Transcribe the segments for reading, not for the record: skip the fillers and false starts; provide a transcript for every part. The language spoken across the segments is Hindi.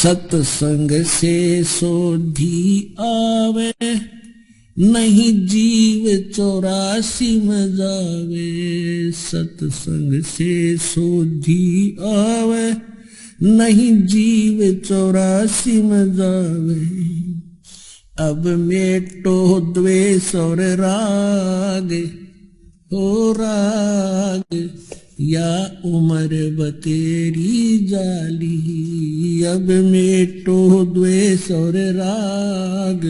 सत्संग से सोधी आवे, नहीं जीव 84 में जावे। सत्संग से सोधी आवे, नहीं जीव 84 में जावे। अब मेटो द्वेष और राग, हो राग या उम्र बतेरी जाली। अब मेटो द्वेष और राग,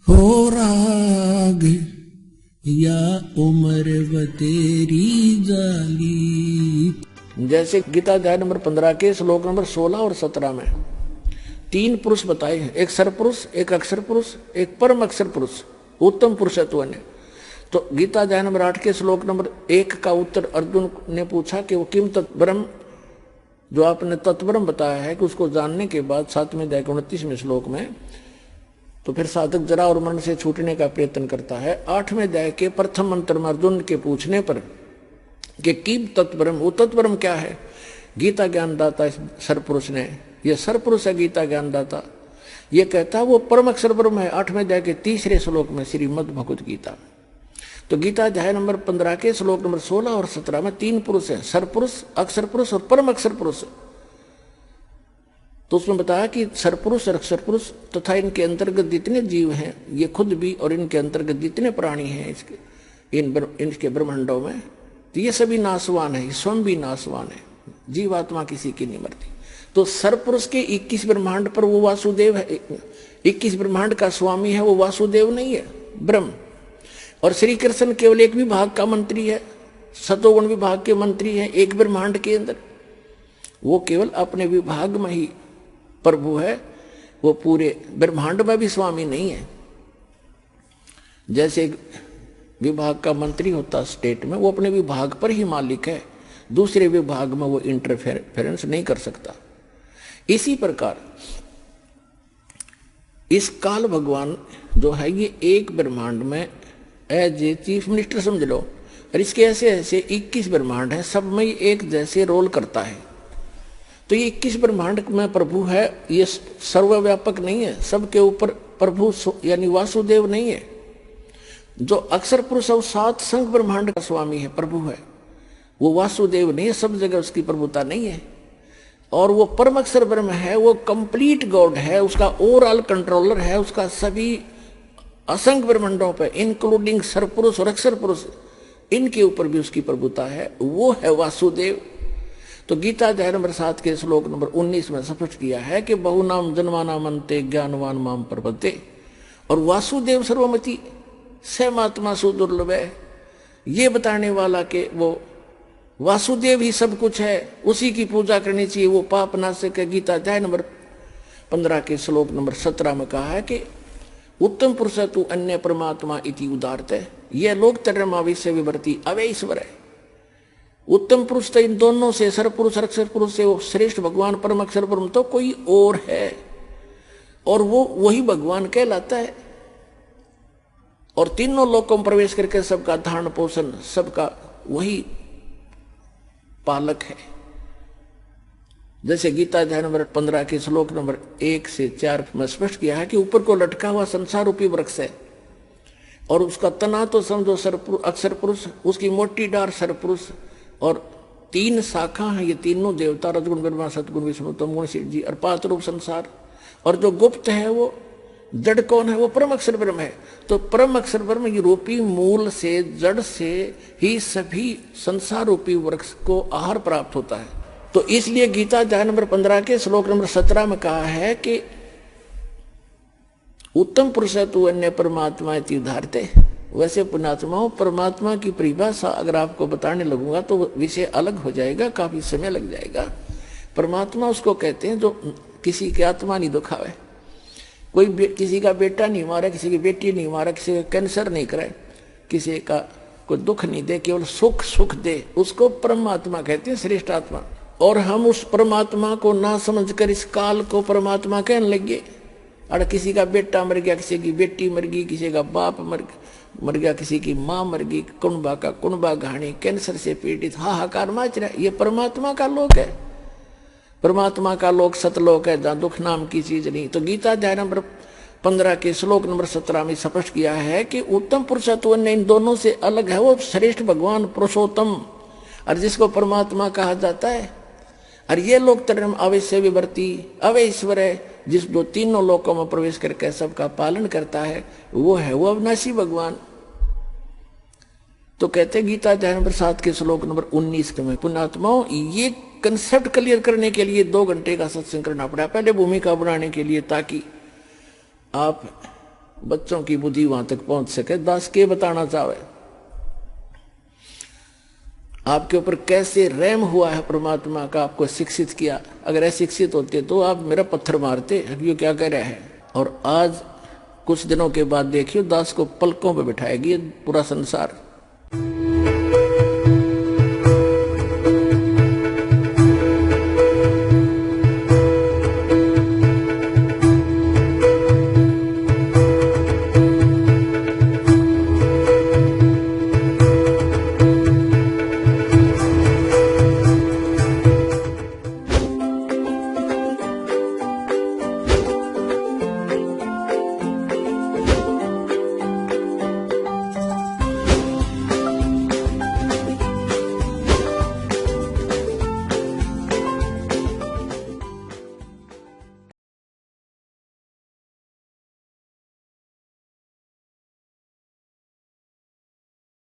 हो राग या उम्र बतेरी जाली। जैसे गीता अध्याय नंबर 15 के श्लोक नंबर 16 और 17 में 3 पुरुष बताए हैं, एक सरपुरुष, एक अक्षर पुरुष, एक परम अक्षर पुरुष, उत्तम पुरुषत्व ने। तो गीता अध्याय नंबर 8 के श्लोक नंबर 1 का उत्तर अर्जुन ने पूछा कि वो किम तत्ब्रह्म, जो आपने तत्ब्रह्म बताया है कि उसको जानने के बाद 7वें अध्याय के 29वें श्लोक में तो फिर साधक जरा और मरण से छूटने का प्रयत्न करता है। 8वें अध्याय के प्रथम मंत्र में अर्जुन के पूछने पर कि किम तत्ब्रह्म, वो तत्ब्रह्म क्या है, गीता ज्ञानदाता इस सरपुरुष ने, यह सरपुरुष है गीता ज्ञानदाता, ये कहता वो परम अक्षर ब्रह्म है। 8वें अध्याय के 3रे श्लोक में श्रीमद् भगवद गीता। तो गीता अध्याय नंबर 15 के श्लोक नंबर 16 और 17 में 3 पुरुष हैं, सरपुरुष, अक्षर पुरुष और परम अक्षर पुरुष। तो उसमें बताया कि सरपुरुष और अक्षर पुरुष तथा इनके अंतर्गत जितने जीव हैं, ये खुद भी और इनके अंतर्गत जितने प्राणी हैं इनके ब्रह्मांडों में, तो ये सभी नाशवान है, स्वयं भी नाशवान है, जीवात्मा किसी की नहीं मरती। तो सरपुरुष के 21 ब्रह्मांड पर वो वासुदेव है, 21 ब्रह्मांड का स्वामी है, वो वासुदेव नहीं है, ब्रह्म। और श्री कृष्ण केवल एक विभाग का मंत्री है, सतोगुण विभाग के मंत्री है एक ब्रह्मांड के अंदर, वो केवल अपने विभाग में ही प्रभु है, वो पूरे ब्रह्मांड में भी स्वामी नहीं है। जैसे विभाग का मंत्री होता स्टेट में, वो अपने विभाग पर ही मालिक है, दूसरे विभाग में वो इंटरफेरेंस नहीं कर सकता। इसी प्रकार इस काल भगवान जो है ये एक ब्रह्मांड में एज ए चीफ मिनिस्टर समझ लो, और इसके ऐसे ऐसे 21 ब्रह्मांड है, सब में एक जैसे रोल करता है। तो ये 21 ब्रह्मांड में प्रभु है, ये सर्वव्यापक नहीं है, सबके ऊपर प्रभु यानी वासुदेव नहीं है। जो अक्षर पुरुष और 7 संघ ब्रह्मांड का स्वामी है, प्रभु है, वो वासुदेव नहीं है, सब जगह उसकी प्रभुता नहीं है। और वो परम अक्षर ब्रह्म है, वो कंप्लीट गॉड है, उसका ओवरऑल कंट्रोलर है, उसका सभी असंख्य ब्रह्मांडों पे इंक्लूडिंग सरपुरुष और अक्षर पुरुष, इनके ऊपर भी उसकी प्रभुता है, वो है वासुदेव। तो गीता अध्याय नंबर 7 के श्लोक नंबर 19 में स्पष्ट किया है कि बहुनाम जन्मानाम अन्ते ज्ञानवान माम प्रपद्ये, और वासुदेव सर्वमति सहमात्मा सुदुर्लभ है, ये बताने वाला के वो वासुदेव ही सब कुछ है, उसी की पूजा करनी चाहिए, वो पाप नाशक है। गीता अध्याय नंबर 15 के श्लोक नंबर 17 में कहा है कि उत्तम पुरुष तु अन्य परमात्मा इति उदारते, यह लोक तर्मा विषय विवर्ती अवे ईश्वर है। उत्तम पुरुष तो इन दोनों से, सरपुरुष और अक्षर पुरुष से वो श्रेष्ठ भगवान परम अक्षर ब्रह्म तो कोई और है, और वो वही भगवान कहलाता है। और तीनों लोकों में प्रवेश करके सबका धारण पोषण, सबका वही पालक है। जैसे गीता अध्याय नंबर 15 के श्लोक नंबर 1 से 4 में स्पष्ट किया है कि ऊपर को लटका हुआ संसार रूपी वृक्ष है, और उसका तना तो समझो अक्षर पुरुष, उसकी मोटी डार सरपुरुष, और 3 शाखा हैं, ये तीनों देवता रजगुण ब्रह्मा सतगुण विष्णु तमगुण शिव जी, और 5 रूप संसार। और जो गुप्त है वो जड़ कौन है, वो परम अक्षर ब्रह्म है। तो परम अक्षर ब्रह्म रूपी मूल से, जड़ से ही सभी संसार रूपी वृक्ष को आहार प्राप्त होता है। तो इसलिए गीता अध्याय नंबर 15 के श्लोक नंबर 17 में कहा है कि उत्तम पुरुष तु अन्य परमात्मा इति उदारते। वैसे पुण्यात्माओं, परमात्मा की परिभाषा अगर आपको बताने लगूंगा तो विषय अलग हो जाएगा, काफी समय लग जाएगा। परमात्मा उसको कहते हैं जो किसी की आत्मा नहीं दुखावे, कोई किसी का बेटा नहीं मारे, किसी की बेटी नहीं मारे, किसी का कैंसर नहीं करे, किसी का कोई दुख नहीं दे, केवल सुख सुख दे, उसको परमात्मा कहते हैं, श्रेष्ठ आत्मा। और हम उस परमात्मा को ना समझकर इस काल को परमात्मा कहने लगे। अरे किसी का बेटा मर गया, किसी की बेटी मर गई, किसी का बाप मर गया, किसी की माँ मर गई, कुणबा का कुणबा घाणी, कैंसर से पीड़ित हाहाकार मच रहा है, ये परमात्मा का लोक है। परमात्मा का लोक सतलोक है जहां दुख नाम की चीज नहीं। तो गीता अध्याय नंबर 15 के श्लोक नंबर 17 में स्पष्ट किया है कि उत्तम पुरुषत्व ने इन दोनों से अलग है, वो श्रेष्ठ भगवान पुरुषोत्तम और जिसको परमात्मा कहा जाता है। और ये लोक तरम अवश्य विवर्ती अवैश्वर है, जिस जो तीनों लोकों में प्रवेश करके सबका पालन करता है, वो है वो अविनाशी भगवान। तो कहते गीता अध्याय नंबर 7 के श्लोक नंबर 19 में, पुण्यात्माओं ये कंसेप्ट क्लियर करने के लिए 2 घंटे का सत्संग करना पड़ा, पहले भूमिका बनाने के लिए, ताकि आप बच्चों की बुद्धि वहां तक पहुंच सके। दास के बताना चाहे आपके ऊपर कैसे रहम हुआ है परमात्मा का, आपको शिक्षित किया। अगर अशिक्षित होते तो आप मेरा पत्थर मारते, ये क्या कह रहा है। और आज कुछ दिनों के बाद देखियो दास को पलकों पे बिठाएगी पूरा संसार।